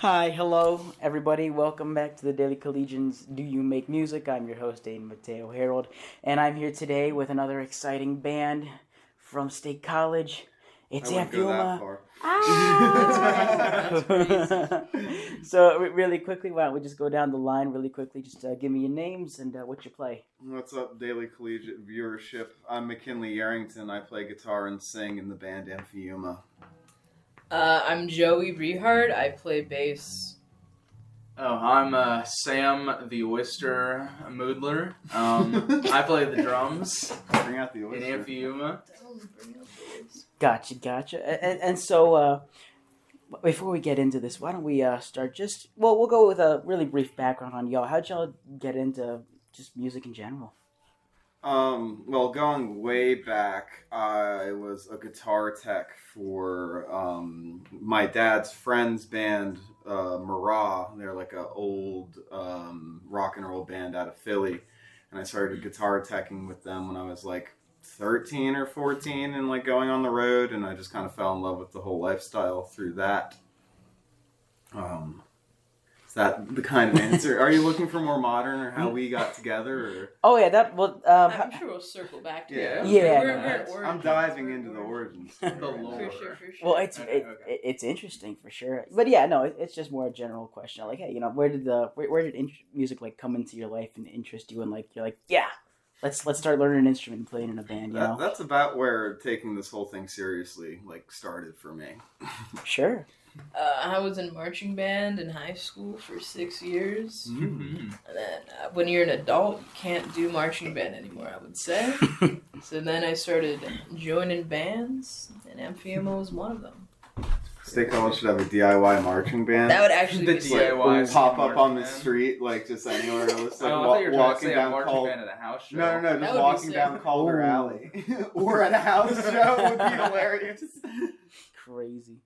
Hi, hello, everybody. Welcome back to the Daily Collegian's Do You Make Music? I'm your host, Ayden Herold, and I'm here today with another exciting band from State College. It's I wouldn't go that Amphiuma. far. That's crazy. So, really quickly, why don't we just go down the line really quickly? Just give me your names and what you play. What's up, Daily Collegiate viewership? I'm McKinley Yarrington. I play guitar and sing in the band Amphiuma. I'm Joey Rehard. I play bass. Oh, I'm Sam the Oyster Moodler. I play the drums Bring out the in oyster. Amphiuma. Gotcha. And so, before we get into this, why don't we start we'll go with a really brief background on y'all. How'd y'all get into just music in general? Well, going way back, I was a guitar tech for my dad's friend's band, Marah. They're like an old rock and roll band out of Philly. And I started guitar teching with them when I was like 13 or 14 and like going on the road. And I just kind of fell in love with the whole lifestyle through that. Is that the kind of answer? Are you looking for more modern or how we got together? Or? Oh yeah, that well. I'm sure we'll circle back to it. Yeah. I'm diving into the origins. The lore. For sure. Well, Okay. it's interesting for sure. But yeah, no, it's just more a general question. Like, hey, where did music like come into your life and interest you? And like, you're like, yeah, let's start learning an instrument and playing in a band. You know, That's about where taking this whole thing seriously like started for me. Sure. I was in marching band in high school for 6 years. Mm-hmm. And then when you're an adult, you can't do marching band anymore, I would say. So then I started joining bands, and Amphiuma was one of them. State College should have a DIY marching band. That would actually The be sick. DIY. Pop up on the band. street like just anywhere. Just like I thought you were trying to walking say a down marching Calder. band at a house show. No, That just would be walking sick. down Calder Ooh. Alley or at a house show would be hilarious. Crazy.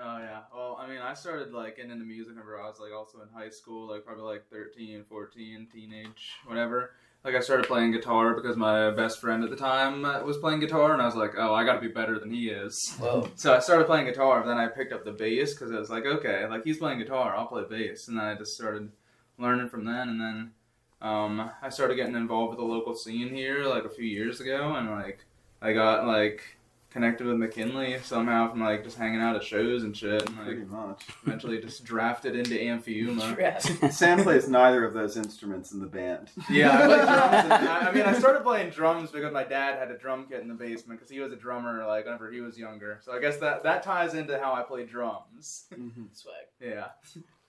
Oh, yeah. Well, I mean, I started, like, getting into music whenever I was, like, also in high school, like, probably, like, 13, 14, teenage, whatever. Like, I started playing guitar because my best friend at the time was playing guitar, and I was like, oh, I gotta be better than he is. Whoa. So I started playing guitar, but then I picked up the bass because I was like, okay, like, he's playing guitar, I'll play bass. And then I just started learning from then, and then I started getting involved with the local scene here, like, a few years ago, and, like, I got, like, connected with McKinley somehow from, like, just hanging out at shows and shit, and, Pretty like, much. eventually just drafted into Amphiuma. Draft. Sam plays neither of those instruments in the band. Yeah, I play drums. And, I mean, I started playing drums because my dad had a drum kit in the basement because he was a drummer, like, whenever he was younger. So I guess that ties into how I play drums. Swag. Yeah.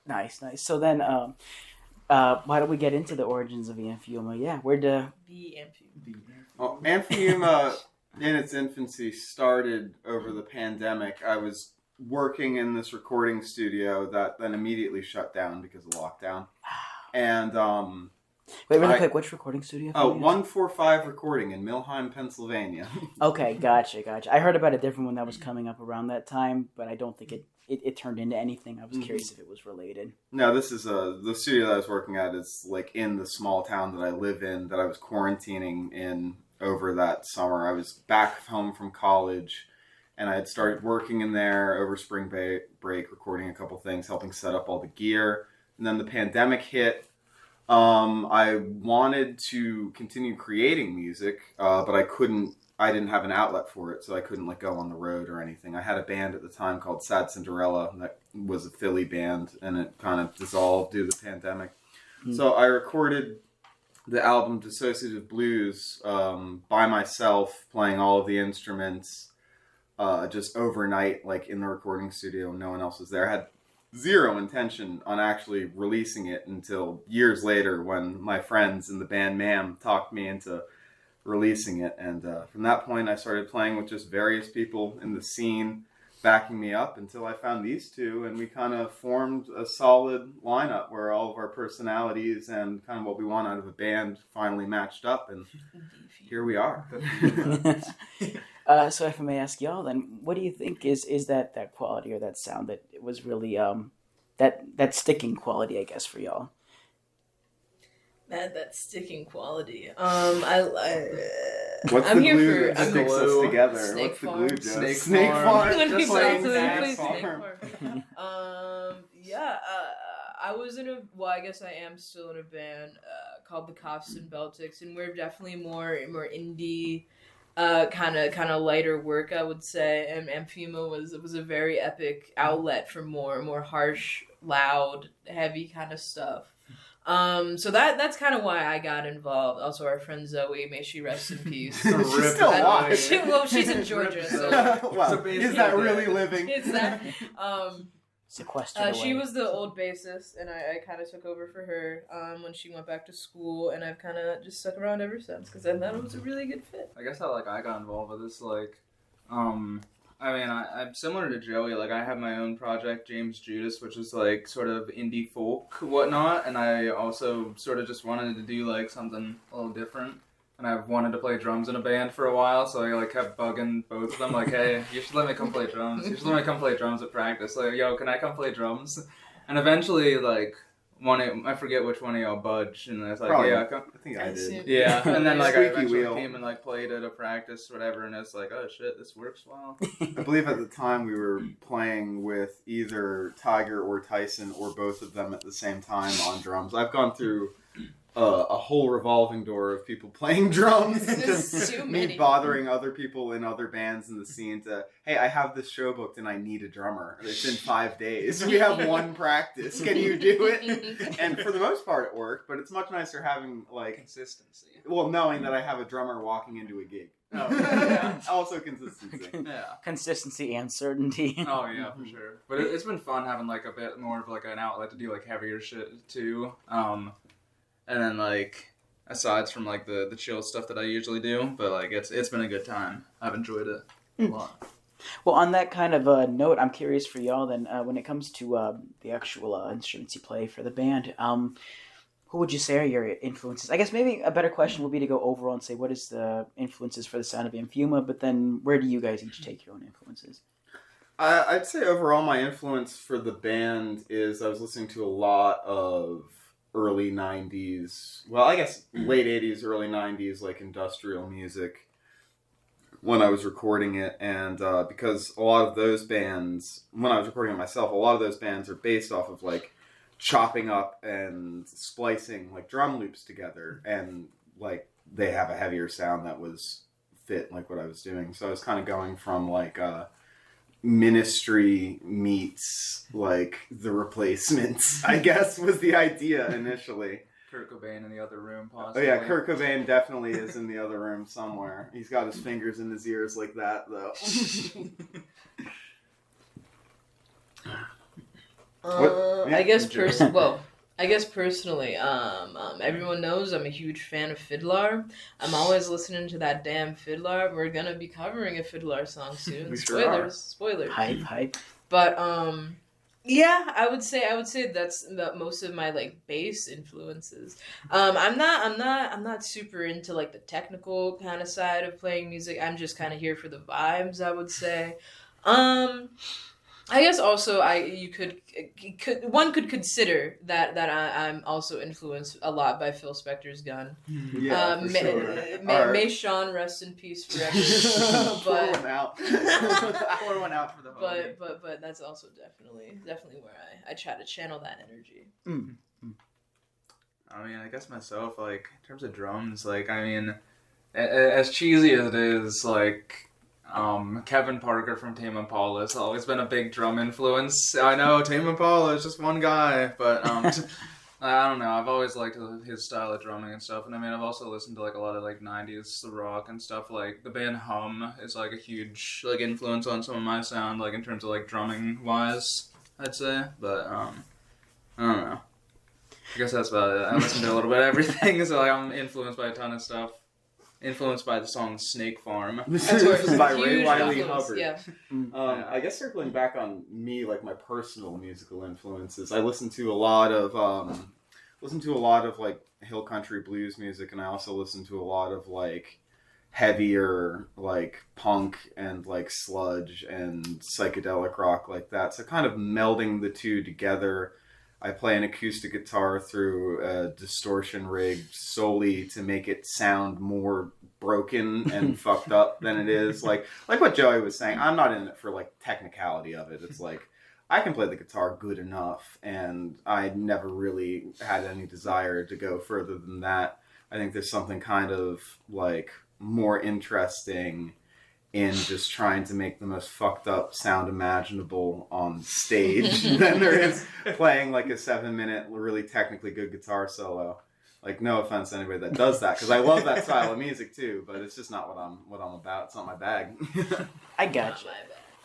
Nice. So then, why don't we get into the origins of Amphiuma? Yeah, The Amphiuma. Well, Amphiuma, in its infancy, started over the pandemic. I was working in this recording studio that then immediately shut down because of lockdown. And, Wait, really quick, which recording studio? 145 Recording in Milheim, Pennsylvania. Okay, gotcha. I heard about a different one that was coming up around that time, but I don't think it turned into anything. I was curious if it was related. No, this is the studio that I was working at is like in the small town that I live in that I was quarantining in over that summer. I was back home from college and I had started working in there over spring break, recording a couple things, helping set up all the gear. And then the pandemic hit. I wanted to continue creating music, but I didn't have an outlet for it, so I couldn't like go on the road or anything. I had a band at the time called Sad Cinderella that was a Philly band, and it kind of dissolved due to the pandemic. So I recorded the album Dissociative Blues by myself, playing all of the instruments just overnight, like in the recording studio. No one else was there. I had zero intention on actually releasing it until years later when my friends in the band Ma'am talked me into releasing it. And from that point, I started playing with just various people in the scene backing me up until I found these two, and we kind of formed a solid lineup where all of our personalities and kind of what we want out of a band finally matched up, and here we are. So if I may ask y'all, then what do you think is that quality or that sound that it was really that sticking quality, I guess, for y'all? That sticking quality. What's I'm the here glue for that sticks us glue. together? Snake What's the farm. glue, Joe? Snake farm. When Just people like say Snake Snake farm. farm. I was in I guess I am still in a band called the Cops and Beltics, and we're definitely more indie, kind of lighter work, I would say. And Amphiuma was a very epic outlet for more harsh, loud, heavy kind of stuff. So that's kind of why I got involved. Also, our friend Zoe, may she rest in peace. She's still alive. She's in Georgia, so Wow. So Is that really living? it's that. Sequestered She away. was the old bassist, and I kind of took over for her when she went back to school, and I've kind of just stuck around ever since because I thought it was a really good fit. I guess how I got involved with this I'm similar to Joey. Like, I have my own project, James Judas, which is like sort of indie folk whatnot, and I also sort of just wanted to do like something a little different. And I've wanted to play drums in a band for a while, so I like kept bugging both of them, like, hey, you should let me come play drums. You should let me come play drums at practice. Like, yo, can I come play drums? And eventually, like, I forget which one of y'all budged, and I was like, Probably. yeah, come. I think I did. Yeah, and then like I Squeaky eventually wheel. came and like played at a practice, whatever, and it's like, oh shit, this works well. I believe at the time we were playing with either Tiger or Tyson or both of them at the same time on drums. I've gone through a whole revolving door of people playing drums. There's Just too me many. bothering other people in other bands in the scene to, hey, I have this show booked and I need a drummer. It's in 5 days. We have one practice. Can you do it? And for the most part it worked, but it's much nicer having like, Consistency. well, knowing that I have a drummer walking into a gig. Oh yeah. Also consistency. Yeah. Consistency and certainty. Oh yeah, for sure. But it's been fun having like a bit more of like an outlet to do like heavier shit too. And then like aside from like the chill stuff that I usually do, but like it's been a good time. I've enjoyed it a lot. Well, on that kind of note, I'm curious for y'all then, when it comes to the actual instruments you play for the band, who would you say are your influences? I guess maybe a better question would be to go overall and say, what is the influences for the sound of Amphiuma, but then where do you guys each take your own influences? I'd say overall my influence for the band is I was listening to a lot of early 90s, well, I guess late 80s, early 90s, like industrial music when I was recording it. And because a lot of those bands, when I was recording it myself, a lot of those bands are based off of like chopping up and splicing like drum loops together. And like they have a heavier sound that was fit like what I was doing. So I was kind of going from like Ministry meets like The Replacements, I guess, was the idea initially. Kurt Cobain in the other room, Oh possibly. yeah, Kurt Cobain definitely is in the other room somewhere. He's got his fingers in his ears like that, though. What? I guess personally, everyone knows I'm a huge fan of Fiddler. I'm always listening to that damn Fiddler. We're gonna be covering a Fiddler song soon. We sure are. Spoilers. Hype. But yeah, I would say that's most of my like bass influences. I'm not super into like the technical kind of side of playing music. I'm just kind of here for the vibes, I would say. I guess also one could consider that I'm also influenced a lot by Phil Spector's gun. Yeah, for sure. May Sean rest in peace forever. Pour one out. Pour one out for the homie. but that's also definitely where I try to channel that energy. I mean, I guess myself, like, in terms of drums, like, I mean, as cheesy as it is, like, Kevin Parker from Tame Impala has always been a big drum influence. I know, Tame Impala is just one guy, but, I don't know, I've always liked his style of drumming and stuff, and I mean, I've also listened to, like, a lot of, like, 90s rock and stuff, like, the band Hum is, like, a huge, like, influence on some of my sound, like, in terms of, like, drumming-wise, I'd say, but, I don't know. I guess that's about it. I listen to a little bit of everything, so like, I'm influenced by a ton of stuff. Influenced by the song Snake Farm. That's where it's by a Ray huge Wiley influence, Hubbard. yeah. I guess circling back on me, like my personal musical influences, I listen to a lot of like hill country blues music, and I also listen to a lot of like heavier like punk and like sludge and psychedelic rock like that. So kind of melding the two together. I play an acoustic guitar through a distortion rig solely to make it sound more broken and fucked up than it is. Like what Joey was saying, I'm not in it for like technicality of it. It's like I can play the guitar good enough, and I never really had any desire to go further than that. I think there's something kind of like more interesting in just trying to make the most fucked up sound imaginable on stage than there is playing like a 7-minute, really technically good guitar solo. Like, no offense to anybody that does that, because I love that style of music too, but it's just not what I'm about. It's not my bag. I gotcha.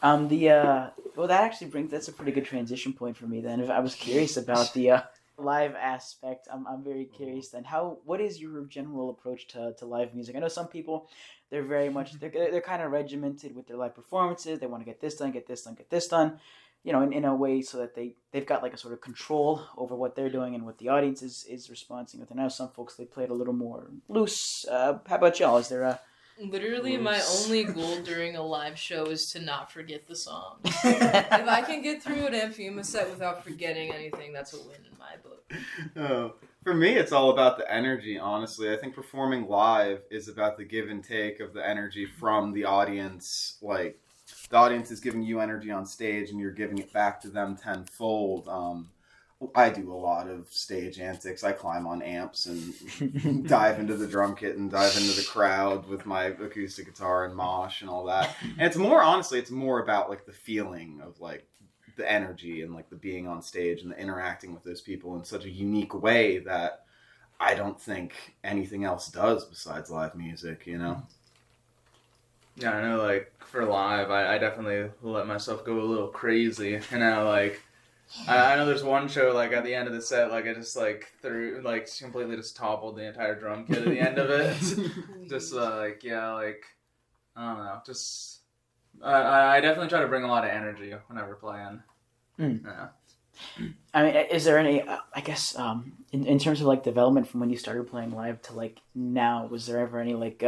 Well, that's a pretty good transition point for me then. If I was curious about the live aspect, I'm very curious then. What is your general approach to live music? I know some people, they're very much, they're kind of regimented with their live performances. They want to get this done, get this done, get this done, in a way so that they've got like a sort of control over what they're doing and what the audience is responding with. And I know some folks, they play it a little more loose. How about y'all? Is there a... Literally, my only goal during a live show is to not forget the song. If I can get through an Amphiuma set without forgetting anything, that's a win in my book. For me, it's all about the energy, honestly. I think performing live is about the give and take of the energy from the audience. Like, the audience is giving you energy on stage, and you're giving it back to them tenfold. I do a lot of stage antics. I climb on amps and dive into the drum kit and dive into the crowd with my acoustic guitar and mosh and all that. And it's more about like the feeling of like the energy and like the being on stage and the interacting with those people in such a unique way that I don't think anything else does besides live music, Yeah, I know, like, for live, I definitely let myself go a little crazy. Like, I know there's one show, like, at the end of the set, like, I just, like, completely just toppled the entire drum kit at the end of it. Just, I don't know, just, I definitely try to bring a lot of energy whenever playing. Yeah. I mean, is there any, I guess, in terms of, like, development from when you started playing live to, like, now, was there ever any, like,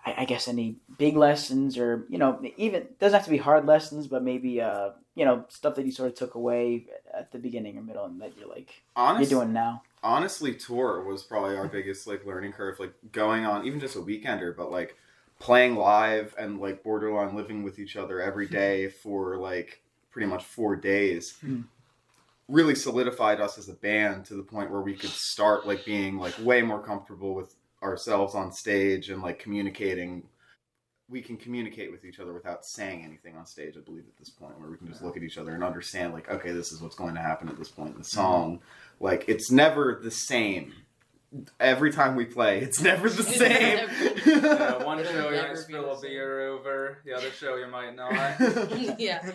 I guess any big lessons or, even, doesn't have to be hard lessons, but maybe, stuff that you sort of took away at the beginning or middle and that you're like, you're doing now? Honestly, tour was probably our biggest, like, learning curve, like, going on, even just a weekender, but, like, playing live and, like, borderline living with each other every day for, like, pretty much 4 days really solidified us as a band to the point where we could start, like, being, like, way more comfortable with ourselves on stage and like communicating. We can communicate with each other without saying anything on stage, I believe, at this point, where we can just look at each other and understand, like, okay, this is what's going to happen at this point in the song. Like, it's never the same. Every time we play, it's never the same. One show you might spill a beer over, the other show you might not. Yeah.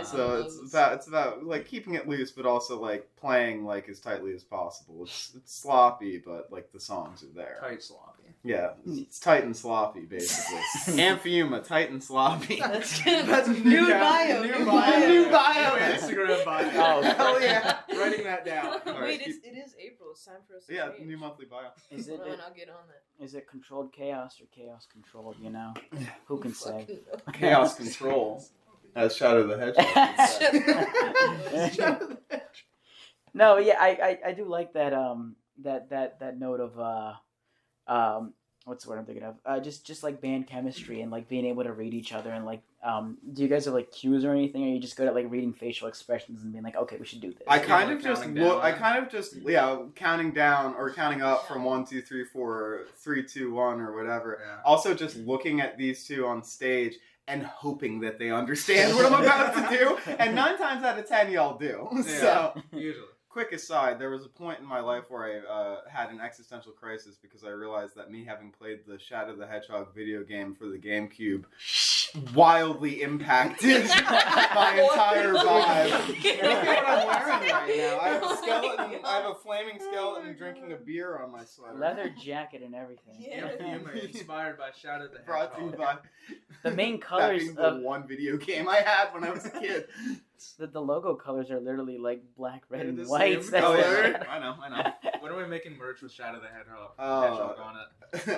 So it's about like keeping it loose, but also like playing like as tightly as possible. It's sloppy, but like the songs are there. Tight sloppy. Yeah, it's tight and sloppy, basically. Amphiuma, tight and sloppy. That's new bio. New bio. Instagram bio. Oh, hell yeah! Writing that down. Wait, it is April. It's time for us to change. New monthly bio. Hold on, I'll get on that. Is it controlled chaos or chaos controlled? Who can say? Chaos control. As Shadow the Hedgehog. No, yeah, I do like that that note of what's the word I'm thinking of? Just like band chemistry and like being able to read each other and like do you guys have like cues or anything, or are you just good at like reading facial expressions and being like, okay, we should do this? I kind of just counting down or counting up from 1, 2, 3, 4, 3, 2, 1 or whatever. Yeah. Also just looking at these two on stage and hoping that they understand what I'm about to do. And 9 times out of 10, y'all do. Yeah, so usually. Quick aside, there was a point in my life where I had an existential crisis because I realized that me having played the Shadow the Hedgehog video game for the GameCube wildly impacted my entire vibe. Look at what I'm wearing right now. I have a flaming skeleton drinking a beer on my sweater. Leather jacket and everything. Yeah. Inspired by Shadow the Hedgehog. Brought to you by the main colors of the one video game I had when I was a kid. The logo colors are literally like black, red, and white. Oh, yeah. I know. When are we making merch with Shadow the Hedgehog on it?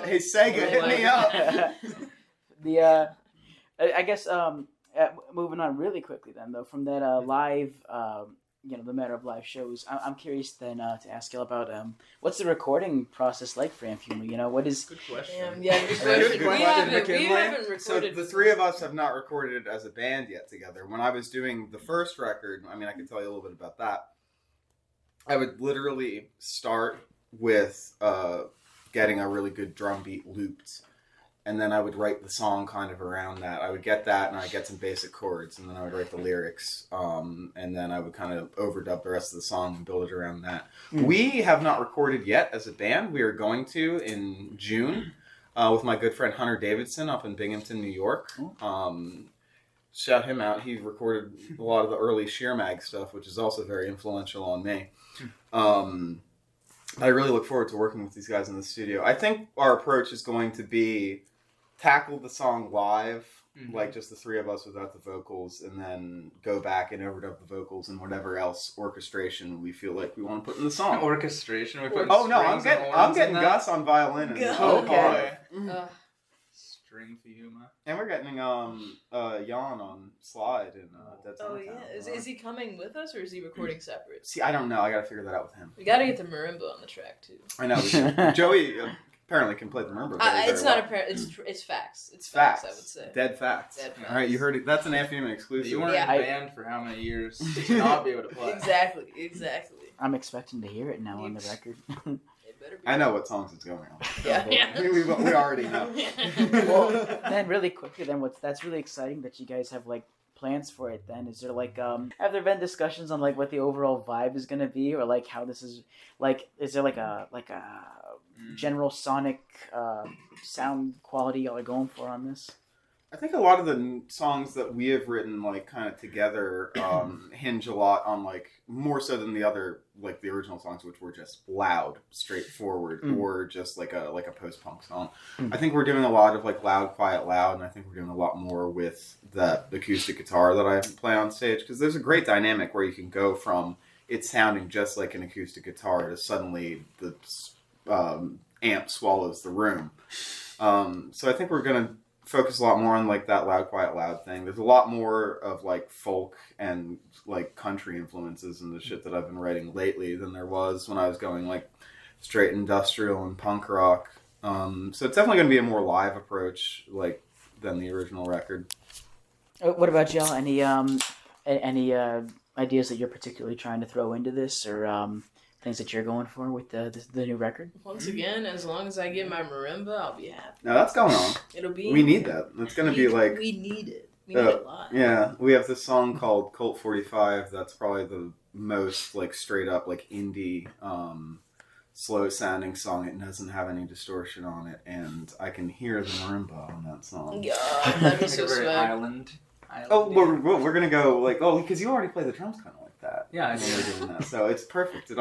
Hey, Sega, hit me up. I guess moving on really quickly then, though, from that live the matter of live shows, I'm curious then to ask y'all about what's the recording process like for Amphiuma? What is Good question. Yeah, good question. Good We question, haven't recorded. So the three of us have not recorded as a band yet together. When I was doing the first record, I mean, I can tell you a little bit about that. I would literally start with getting a really good drum beat looped, and then I would write the song kind of around that. I would get that, and I'd get some basic chords, and then I would write the lyrics, and then I would kind of overdub the rest of the song and build it around that. We have not recorded yet as a band. We are going to in June with my good friend Hunter Davidson up in Binghamton, New York. Shout him out. He recorded a lot of the early Sheer Mag stuff, which is also very influential on me. I really look forward to working with these guys in the studio. I think our approach is going to be tackle the song live, like just the three of us without the vocals, and then go back and overdub the vocals and whatever else orchestration we feel like we want to put in the song. Orchestration? Oh no, I'm getting Gus on violin and Okay. String Fiuma. And we're getting Jan on slide in Dead Oh Summertown. yeah, is he coming with us or is he recording separate? See, I don't know. I gotta figure that out with him. We gotta get the marimba on the track too. I know. Joey apparently can play the marimba. It's not apparent. It's facts. It's facts. I would say. Dead facts. Dead facts. All right, you heard it. That's an Amphiuma exclusive. You weren't in band for how many years to not be able to play? Exactly. I'm expecting to hear it now on the record. It better be. I know what songs it's going on. Yeah. We already know. Well, then really quickly, then that's really exciting that you guys have like plans for it. Then is there like have there been discussions on like what the overall vibe is gonna be, or like how this is like? Is there like a general sonic sound quality y'all are going for on this? I think a lot of the songs that we have written, like, kind of together, hinge a lot on, like, more so than the other, like, the original songs, which were just loud, straightforward, or just like a post-punk song. I think we're doing a lot of, like, loud, quiet, loud, and I think we're doing a lot more with the acoustic guitar that I play on stage, because there's a great dynamic where you can go from it sounding just like an acoustic guitar to suddenly the amp swallows the room. So I think we're going to focus a lot more on like that loud, quiet, loud thing. There's a lot more of like folk and like country influences in the shit that I've been writing lately than there was when I was going like straight industrial and punk rock. So it's definitely going to be a more live approach like than the original record. What about y'all? Any ideas that you're particularly trying to throw into this, or things that you're going for with the new record? Once again, as long as I get my marimba, I'll be happy. No, that's going on. It'll be. We need that. It's going to be like. We need it. We need it a lot. Yeah, we have this song called Colt 45. That's probably the most like straight up like indie, slow sounding song. It doesn't have any distortion on it, and I can hear the marimba on that song. Yeah, that'd be so very swag. island. Oh, we're gonna go like because you already play the drums kind of like that. Yeah, I when do. we're doing that, so it's perfect. It's a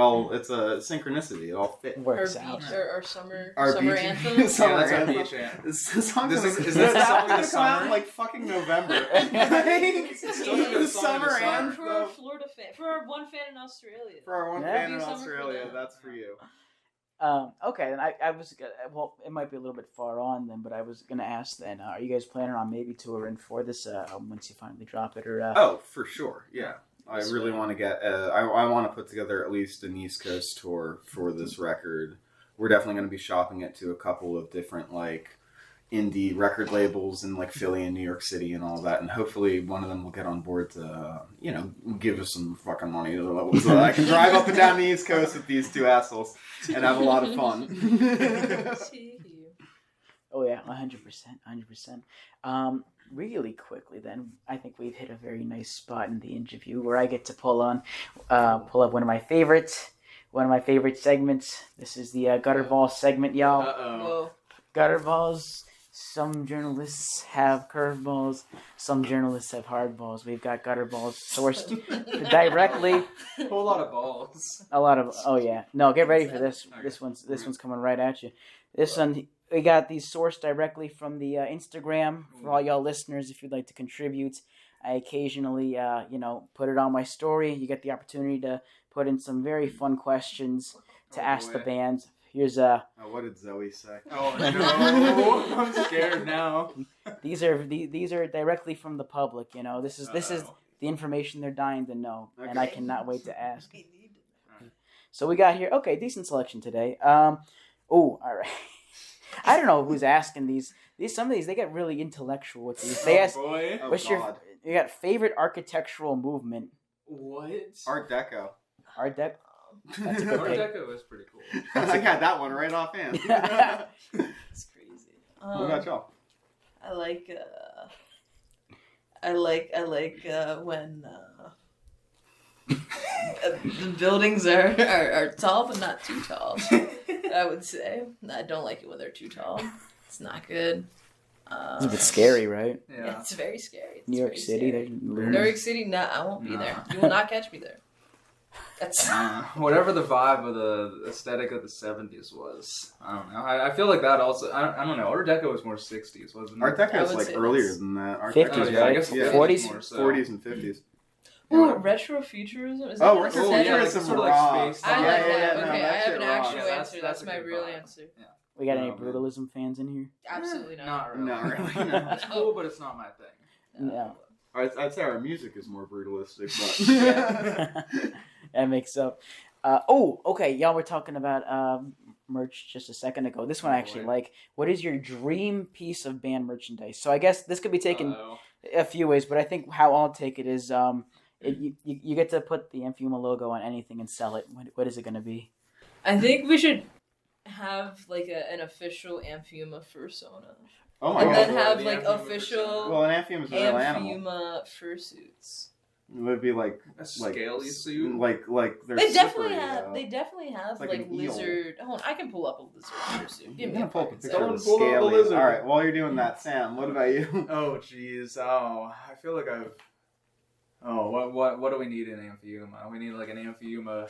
synchronicity. It all fits. Works Our out. beach, our summer Our summer beach- anthem. Summer Yeah, that's our anthem. beach anthem. This song's This gonna, is this the that song of gonna the come out in summer? like fucking November. It's still gonna be the the song of the summer summer. anthem For our Florida fan, for our one fan in Australia. for our one Yeah. fan in Do something for Australia. them. That's for you. Okay, then I was well, it might be a little bit far on then, but I was gonna ask then, are you guys planning on maybe touring for this once you finally drop it, or? Oh, for sure. Yeah. I That's really right. want to get. I want to put together at least an East Coast tour for this record. We're definitely going to be shopping it to a couple of different like indie record labels in like Philly and New York City and all that, and hopefully one of them will get on board to give us some fucking money so that I can drive up and down the East Coast with these two assholes and have a lot of fun. Oh yeah, 100%. Really quickly, then I think we've hit a very nice spot in the interview where I get to pull up one of my favorite segments. This is the gutter ball segment, y'all. Whoa. Gutter balls. Some journalists have curveballs. Some journalists have hard balls. We've got gutter balls sourced directly. A whole lot of balls. A lot of. Oh yeah. No, get ready for this. This one's coming right at you. This one. We got these sourced directly from the Instagram. For all y'all listeners, if you'd like to contribute, I occasionally, put it on my story. You get the opportunity to put in some very fun questions to ask the band. Here's What did Zoe say? Oh no! I'm scared now. these are directly from the public. This is the information they're dying to know, and I Okay. cannot wait to ask. We need to know. So we got here. Okay, decent selection today. Oh, all right. I don't know who's asking these. Some of these they get really intellectual with these. They ask, boy. Oh, "What's God. you got favorite architectural movement?" What? Art Deco. Art Deco. That's a good Art pick. Deco is pretty cool. I got that one right offhand. It's crazy. What about y'all? I like when the buildings are tall but not too tall. I would say I don't like it when they're too tall. It's not good. It's a bit scary, right? Yeah, Yeah. it's very scary. It's New York very City. scary. There's New York City, no, I won't be No. there. You will not catch me there. That's Whatever the vibe of the aesthetic of the 70s was. I don't know. I feel like that also. I don't know. Art Deco was more 60s, wasn't it? Art I Deco is would like say earlier that's- than that. Art 50s, Deco is right? like- I guess yeah, 40s? more so. 40s and 50s. Ooh, retrofuturism. Is that Oh, like retro aesthetic? futurism sort of like rocks. space I like Yeah, that. yeah, no, Okay, that I have shit an rocks. actual Yeah, answer. that's That's a my good real vibe. answer. We got any Oh, man. brutalism fans in here? Absolutely not. Not really. Not really, no. It's cool, but it's not my thing. No. I'd say our music is more brutalistic, but That makes up. Okay. Y'all were talking about merch just a second ago. This one I actually like. What is your dream piece of band merchandise? So I guess this could be taken a few ways, but I think how I'll take it is you get to put the Amphiuma logo on anything and sell it. What is it going to be? I think we should have like an official Amphiuma fursona. oh my And god. then God. have The like Amphiuma official Well, an Amphiuma is a real animal. Amphiuma fursuits. It would be like A scaly suit. like they're They definitely slippery, have. They definitely have like like an eel. lizard. Hold on, I can pull up a lizard fursuit. Give I'm me a gonna pull up a fucking picture second. of the Pull up the scaly. lizard. All right, while you're doing that, Sam, what about you? Oh jeez. Oh, I feel like I've. Oh, what do we need in Amphiuma? We need like an Amphiuma.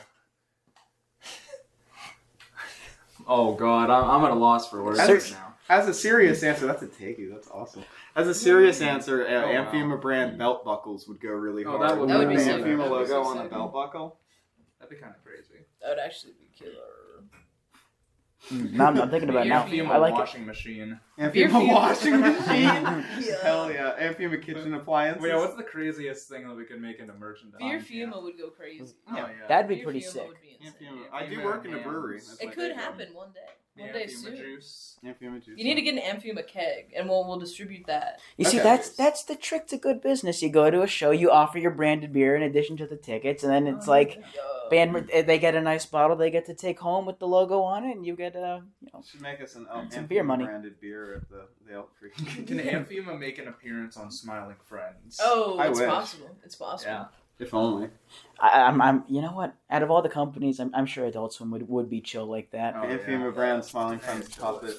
Oh god, I'm at a loss for words Search- right now. As a serious answer, that's a takey. That's awesome. As a serious answer, wow. Amphiuma brand belt buckles would go really Oh, hard. that would That would the be sick. Amphiuma That would be logo so on a sick. belt buckle. That'd be kind of crazy. That would actually be killer. Now I'm thinking about it now. Amphiuma I like it. washing machine. Amphiuma washing machine. Yeah. Hell yeah. Amphiuma kitchen appliances. Wait, yeah, what's the craziest thing that we could make into merchandise? Beer Fuma would go crazy. Oh, yeah. That'd be Beer pretty Fuma sick. would be insane. Amphiuma. I do Amphiuma work in a hams. brewery. That's my It could day job. happen one day. The One day Amphiuma soon. juice. Amphiuma juice. You need to get an Amphiuma keg, and we'll distribute that. You see, Okay. that's the trick to good business. You go to a show, you offer your branded beer in addition to the tickets, and then it's like band. They get a nice bottle they get to take home with the logo on it, and you get Should make us an Some Amphiuma beer money. branded beer at the Elk Creek. Can Amphiuma make an appearance on Smiling Friends? Oh, I it's wish. possible. It's possible. Yeah. If only. I'm. You know what? Out of all the companies, I'm sure Adult Swim would be chill like that. Oh, Amphiuma yeah. brand smiling friends Hey, puppet.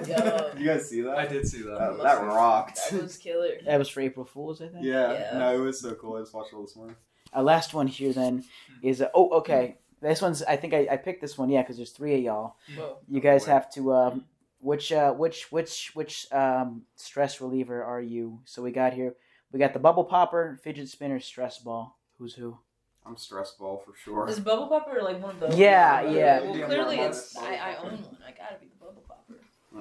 Yo, You guys see that? I did see that. That rocked. that was killer. That was for April Fools, I think. Yeah. Yeah. No, it was so cool. I just watched it this morning. Last one here then is okay. This one's. I think I picked this one. Yeah, because there's 3 of y'all. Whoa. You guys Wait. have to. Which stress reliever are you? So we got here. We got the bubble popper, fidget spinner, stress ball. Who's who? I'm stress ball for sure. Is Bubble Popper like one of those? Yeah, yeah. Well, Yeah, clearly yeah, it's. I own one. I gotta be the Bubble Popper.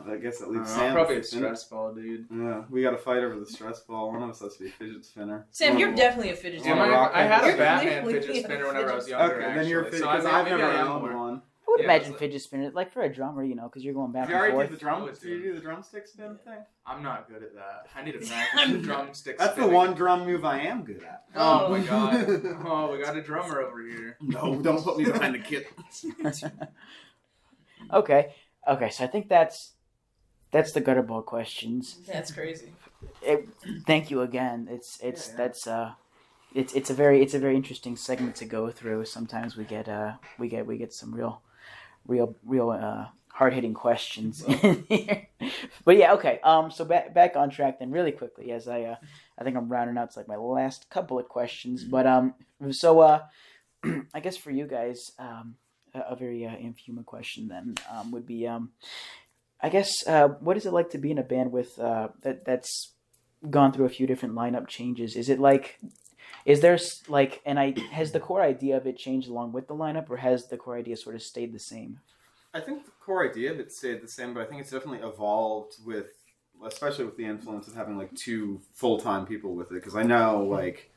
I guess that leaves I'm Sam. probably a for spinner. stress ball, dude. Yeah, we got to fight over the stress ball. One of us has to be a fidget spinner. Sam, you're Oh. definitely a fidget Yeah, Damn, spinner. rock, I had a paper, Batman scissors. fidget spinner whenever I was Okay, younger. Okay, then you're actually. because So I I've maybe never I am owned more. one. I would Yeah, imagine but- fidget spinner, like for a drummer, because you're going back You and already forth. did the drum. Always Did you do. do the drumstick spin thing? I'm not good at that. I need to practice the drumstick That's the spinning. one drum move I am good at. Oh my god. Oh, we got a drummer over here. No, don't put me behind the kit. Okay, so I think that's the gutter ball questions. That's crazy. Thank you again. It's Yeah. it's a very interesting segment to go through. Sometimes we get some real hard hitting questions in here. But yeah, okay. So back on track then, really quickly, as I think I'm rounding out to like my last couple of questions. But so I guess for you guys, a very Amphiuma question then would be I guess what is it like to be in a band with that's gone through a few different lineup changes? Is it like, is there like, has the core idea of it changed along with the lineup, or has the core idea sort of stayed the same? I think the core idea of it stayed the same, but I think it's definitely evolved with, especially with the influence of having like 2 full-time people with it. Because I know like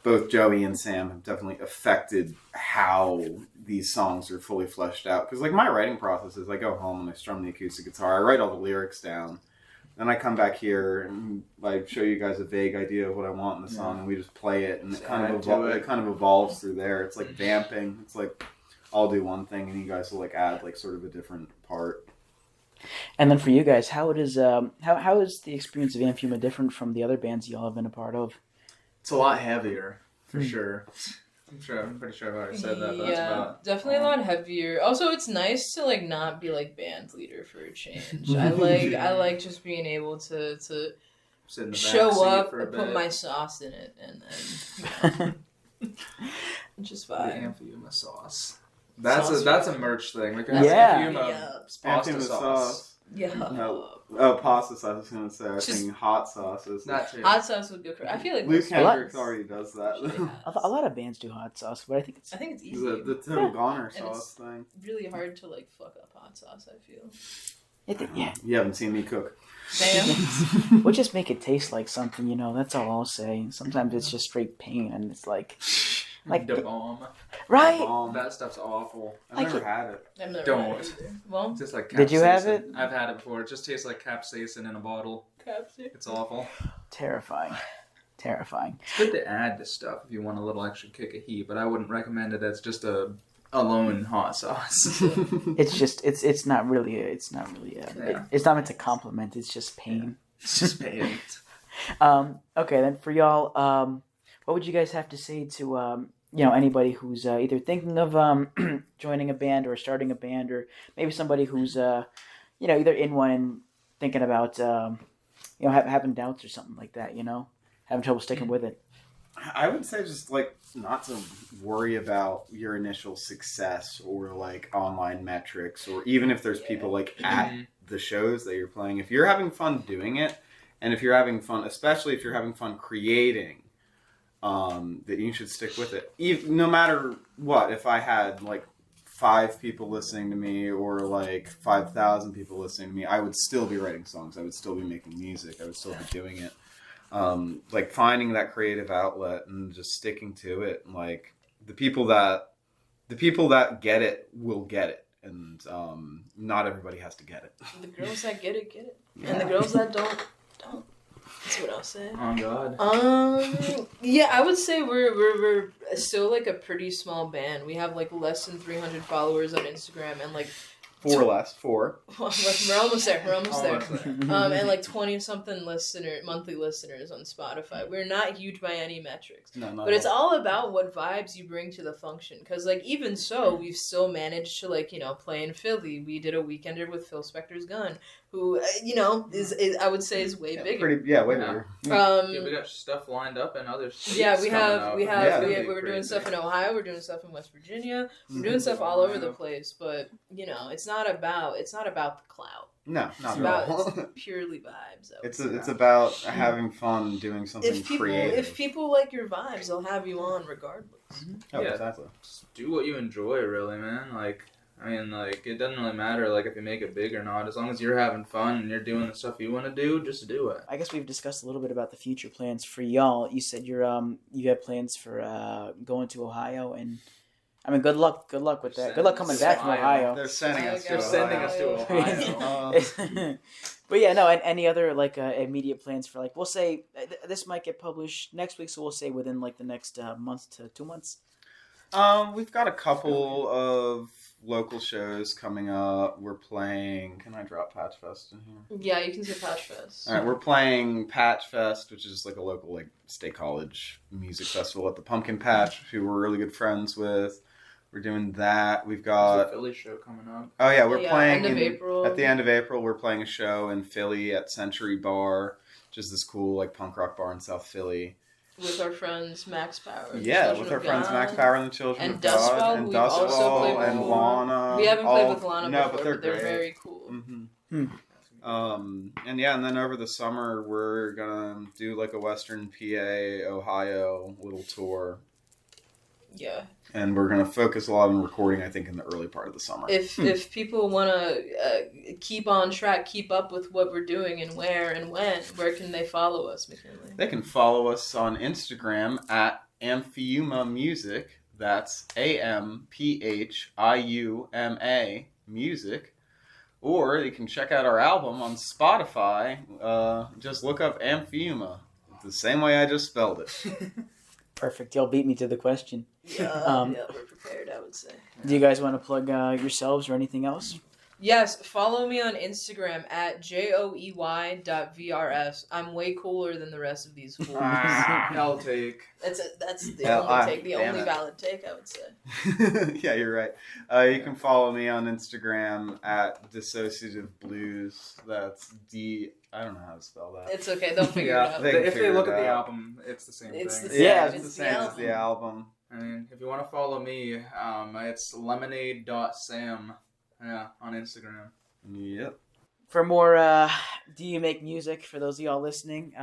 both Joey and Sam have definitely affected how these songs are fully fleshed out. Because like my writing process is I go home and I strum the acoustic guitar, I write all the lyrics down, then I come back here and I show you guys a vague idea of what I want in the song, and we just play it, and it kind of evolves through there. It's like vamping. It's like I'll do one thing and you guys will like add like sort of a different part. And then for you guys, how is the experience of Amphiuma different from the other bands y'all have been a part of? It's a lot heavier, for sure. I'm pretty sure I've already said that, but that's about... definitely a lot heavier. Also, it's nice to, like, not be, like, band leader for a change. I like just being able to show up and put my sauce in it, and then, just vibe. The Amphiuma sauce. That's a merch thing. Like, Amphiuma pasta sauce. Yeah. No, pasta sauce. I was gonna say. I was thinking hot sauces. Hot sauce would go. I feel like Luke Hendricks already does that. A lot of bands do hot sauce, but I think it's easy. The Tim Goner sauce thing. Really hard to like fuck up hot sauce. I feel. Yeah. You haven't seen me cook. Damn. We'll just make it taste like something, you know. That's all I'll say. Sometimes it's just straight pain, and it's like the bomb. Right? That stuff's awful. I've never had it. I've never Don't. had it either. Well, just like capsaicin. Did you have it? I've had it before. It just tastes like capsaicin in a bottle. It's awful. Terrifying. It's good to add to stuff if you want a little extra kick of heat, but I wouldn't recommend it as just a alone hot sauce. it's not really it's not meant to compliment. It's just pain. It's just pain. Okay, then for y'all, what would you guys have to say to anybody who's either thinking of joining a band or starting a band, or maybe somebody who's either in one and thinking about having doubts or something like that, having trouble sticking with it? I would say just like not to worry about your initial success or like online metrics, or even if there's people like at the shows that you're playing. If you're having fun doing it, and if you're having fun, especially if you're having fun creating, that you should stick with it. No matter what, if I had like 5 people listening to me or like 5,000 people listening to me, I would still be writing songs. I would still be making music. I would still be doing it. Like finding that creative outlet and just sticking to it. Like the people that get it will get it, and not everybody has to get it. The girls that get it, and the girls that don't. That's what I'll say. Oh God. Yeah, I would say we're still like a pretty small band. We have like less than 300 followers on Instagram and like 4 less. 4. We're almost there. And like 20-something monthly listeners on Spotify. We're not huge by any metrics. No, not but it's all about what vibes you bring to the function. Because like even so, we've still managed to like play in Philly. We did a weekender with Phil Spector's Gun, who is I would say is way bigger. Way bigger. We got stuff lined up in other states. Yeah, we're doing stuff in Ohio. We're doing stuff in West Virginia. We're doing stuff all over the place. But it's not about the clout. No, not at all. It's purely vibes. It's about having fun doing something creative. If people like your vibes, they'll have you on regardless. Mm-hmm. Oh, yeah, exactly. Just do what you enjoy, really, man. It doesn't really matter, if you make it big or not. As long as you're having fun and you're doing the stuff you want to do, just do it. I guess we've discussed a little bit about the future plans for y'all. You said you have plans for going to Ohio, and good luck with that. Good luck coming back from Ohio. They're sending us to Ohio. But yeah, no, and any other immediate plans for we'll say this might get published next week, so we'll say within the next month to 2 months. We've got a couple of local shows coming up. We're playing. Can I drop Patch Fest in here? Yeah, you can say Patch Fest. All right, we're playing Patch Fest, which is a local state college music festival at the Pumpkin Patch, who we're really good friends with. We're doing that. We've got there's a Philly show coming up. Oh yeah, we're playing at the end of April. We're playing a show in Philly at Century Bar, which is this cool punk rock bar in South Philly. With our friends Max Power. Yeah, with our friends Max Power and the Children of God. And Dustfall and Lana. We haven't played with Lana before, but they're very cool. Mm-hmm. And then over the summer we're gonna do a Western PA, Ohio little tour. Yeah. And we're going to focus a lot on recording, I think, in the early part of the summer. If people want to keep on track, keep up with what we're doing and where and when, where can they follow us, McKinley? They can follow us on Instagram at Amphiuma Music. That's AMPHIUMA Music. Or you can check out our album on Spotify. Just look up Amphiuma. It's the same way I just spelled it. Perfect. Y'all beat me to the question. Yeah, we're prepared, I would say. Do you guys want to plug yourselves or anything else? Yes, follow me on Instagram at joey.vrs. I'm way cooler than the rest of these fools. I'll take. That's the Hell, only take, the damn only it. valid take, I would say. Yeah, you're right. You can follow me on Instagram at Dissociative Blues. That's I don't know how to spell that. It's okay, they'll figure Yeah, it They out. can if they figure look it at the out. album, it's the same It's thing. the same. Yeah, It's it's the the same as the album. I mean, if you want to follow me, it's lemonade.sam on Instagram. Yep. For more Do You Make Music, for those of y'all listening,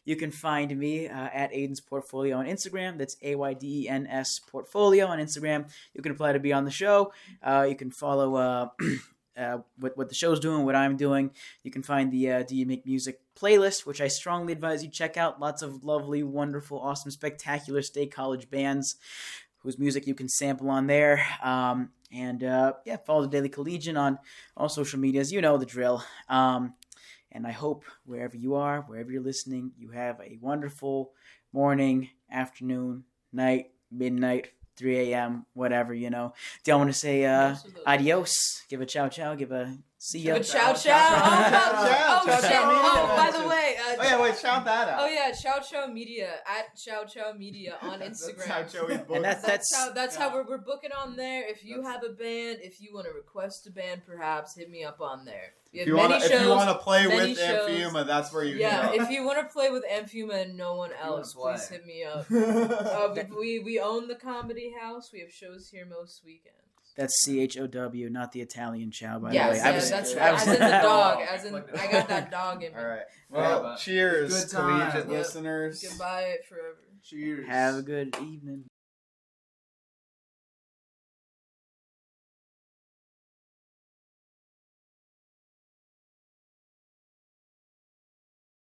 you can find me at Ayden's Portfolio on Instagram. That's AYDENS Portfolio on Instagram. You can apply to be on the show. You can follow what the show's doing, what I'm doing. You can find the Do You Make Music playlist, which I strongly advise you check out. Lots of lovely, wonderful, awesome, spectacular state college bands whose music you can sample on there. And follow the Daily Collegian on all social medias. You know the drill. And I hope wherever you are, wherever you're listening, you have a wonderful morning, afternoon, night, midnight, 3 a.m., whatever, Do y'all want to say adios? Give a ciao, give a see ya. Give a ciao. By the way. Wait, shout that out. Oh yeah, Chow Media at Chow Media on Instagram. And That's how we're booking on there. If you have a band, if you want to request a band, perhaps hit me up on there. If you want to play with Amphiuma, that's where you go. go. If you want to play with Amphiuma and no one else, please hit me up. We own the Comedy House. We have shows here most weekends. That's CHOW, not the Italian chow, by the way. Yes, that's right. As in the dog. As in, I got that dog in me. All right. Well, cheers, good time. collegiate listeners. Goodbye forever. Cheers. Have a good evening.